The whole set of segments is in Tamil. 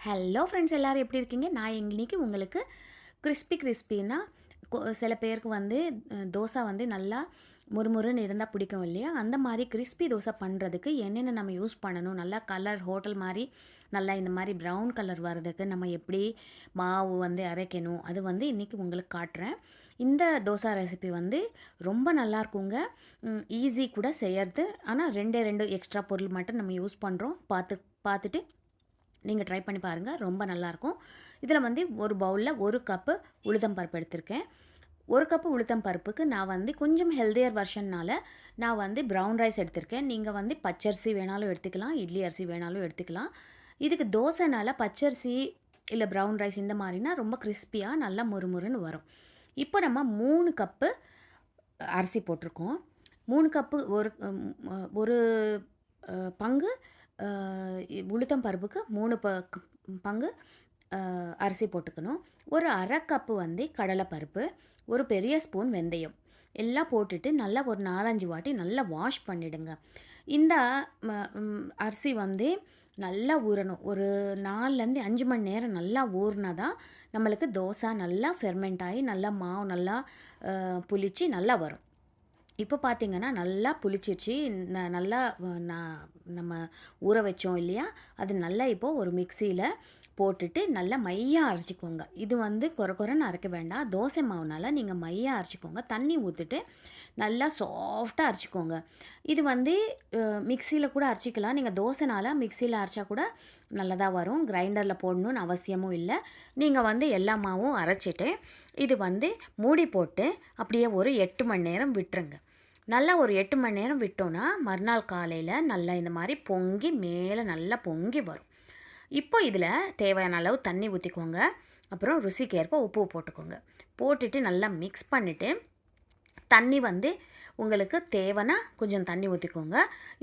ஹலோ ஃப்ரெண்ட்ஸ், எல்லோரும் எப்படி இருக்கீங்க? நான் இன்னைக்கு உங்களுக்கு கிறிஸ்பினா சில பேருக்கு வந்து தோசை வந்து நல்லா முறுமுறுன்னு இருந்தால் பிடிக்கும் இல்லையா? அந்த மாதிரி கிறிஸ்பி தோசை பண்ணுறதுக்கு என்னென்ன நம்ம யூஸ் பண்ணணும், நல்லா கலர் ஹோட்டல் மாதிரி நல்லா இந்த மாதிரி ப்ரௌன் கலர் வர்றதுக்கு நம்ம எப்படி மாவு வந்து அரைக்கணும், அது வந்து இன்றைக்கி உங்களுக்கு காட்டுறேன். இந்த தோசை ரெசிபி வந்து ரொம்ப நல்லாயிருக்குங்க. ஈஸி கூட செய்யறது. ஆனால் ரெண்டு எக்ஸ்ட்ரா பொருள் மட்டும் நம்ம யூஸ் பண்ணுறோம். பார்த்துட்டு நீங்கள் ட்ரை பண்ணி பாருங்கள், ரொம்ப நல்லாயிருக்கும். இதில் வந்து ஒரு பவுலில் 1 கப்பு உளுத்தம் பருப்பு எடுத்திருக்கேன். 1 கப்பு உளுத்தம் பருப்புக்கு நான் வந்து கொஞ்சம் ஹெல்தியர் வெர்ஷன்னால் நான் வந்து ப்ரௌன் ரைஸ் எடுத்திருக்கேன். நீங்கள் வந்து பச்சரிசி வேணாலும் எடுத்துக்கலாம், இட்லி அரிசி வேணாலும் எடுத்துக்கலாம். இதுக்கு தோசைனால பச்சரிசி இல்லை ப்ரௌன் ரைஸ் இந்த மாதிரினா ரொம்ப கிறிஸ்பியாக நல்லா முறுமுறுன்னு வரும். இப்போ நம்ம 3 கப்பு அரிசி போட்டிருக்கோம். 3 கப்பு ஒரு பங்கு உளுத்தம் பருப்புக்கு 3 பங்கு அரிசி போட்டுக்கணும். ஒரு அரை கப்பு வந்து கடலைப்பருப்பு, ஒரு பெரிய ஸ்பூன் வெந்தயம் எல்லாம் போட்டுட்டு நல்லா ஒரு 4-5 வாட்டி நல்லா வாஷ் பண்ணிவிடுங்க. இந்த அரிசி வந்து நல்லா ஊறணும். ஒரு 4லேருந்து 5 மணி நேரம் நல்லா ஊறினா தான் நம்மளுக்கு தோசை நல்லா ஃபெர்மெண்ட் ஆகி நல்லா மாவு நல்லா புளிச்சு நல்லா வரும். இப்போ பார்த்திங்கன்னா நல்லா புளிச்சிருச்சு. நல்லா நம்ம ஊற வச்சோம் இல்லையா, அது நல்லா இப்போது ஒரு மிக்சியில் போட்டுட்டு நல்லா மையாக அரைச்சிக்கோங்க. இது வந்து கொரன்னு அரைக்க வேண்டாம். தோசை மாவுனால நீங்கள் மையாக அரைச்சிக்கோங்க. தண்ணி ஊற்றிட்டு நல்லா சாஃப்டாக அரைச்சிக்கோங்க. இது வந்து மிக்சியில் கூட அரைச்சிக்கலாம். நீங்கள் தோசைனால மிக்சியில் அரைச்சா கூட நல்லதாக வரும். கிரைண்டரில் போடணுன்னு அவசியமும் இல்லை. நீங்கள் வந்து எல்லா மாவும் அரைச்சிட்டு இது வந்து மூடி போட்டு அப்படியே ஒரு 8 மணி நேரம் விட்டுருங்க. நல்லா ஒரு 8 மணி நேரம் விட்டோன்னா மறுநாள் காலையில் நல்லா இந்த மாதிரி பொங்கி மேலே நல்லா பொங்கி வரும். இப்போ இதில் தேவையான அளவு தண்ணி ஊற்றிக்கோங்க. அப்புறம் ருசிக்கேற்ப உப்பு போட்டுக்கோங்க. போட்டுட்டு நல்லா மிக்ஸ் பண்ணிவிட்டு தண்ணி வந்து உங்களுக்கு தேவைன்னா கொஞ்சம் தண்ணி ஊற்றிக்கோங்க.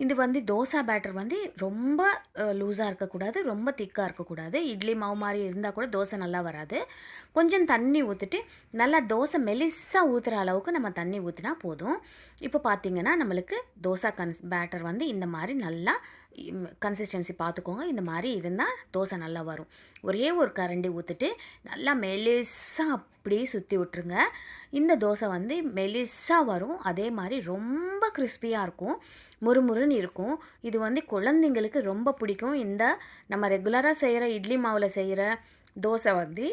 இது வந்து தோசை பேட்டர் வந்து ரொம்ப லூஸாக இருக்கக்கூடாது, ரொம்ப திக்காக இருக்கக்கூடாது. இட்லி மாவு மாதிரி இருந்தால் கூட தோசை நல்லா வராது. கொஞ்சம் தண்ணி ஊற்றிட்டு நல்லா தோசை மெலிசாக ஊற்றுற அளவுக்கு நம்ம தண்ணி ஊற்றினா போதும். இப்போ பார்த்திங்கன்னா நம்மளுக்கு தோசை பேட்டர் வந்து இந்த மாதிரி நல்லா கன்சிஸ்டன்சி பார்த்துக்கோங்க. இந்த மாதிரி இருந்தால் தோசை நல்லா வரும். ஒரே ஒரு கரண்டி ஊற்றிட்டு நல்லா மெலிசாக அப்படியே சுற்றி விட்டுருங்க. இந்த தோசை வந்து மெலிசாக வரும். அதே மாதிரி ரொம்ப கிறிஸ்பியாக இருக்கும், முறுமுறுன்னு இருக்கும். இது வந்து குழந்தைங்களுக்கு ரொம்ப பிடிக்கும். இந்த நம்ம ரெகுலராக செய்கிற இட்லி மாவில் செய்கிற தோசை வந்து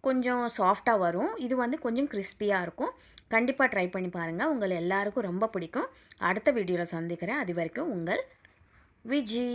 கொஞ்சம் சாஃப்டாக வரும். இது வந்து கொஞ்சம் கிறிஸ்பியாக இருக்கும். கண்டிப்பாக ட்ரை பண்ணி பாருங்கள். உங்கள் எல்லாருக்கும் ரொம்ப பிடிக்கும். அடுத்த வீடியோவில் சந்திக்கிறேன். அது வரைக்கும் உங்கள் விஜி.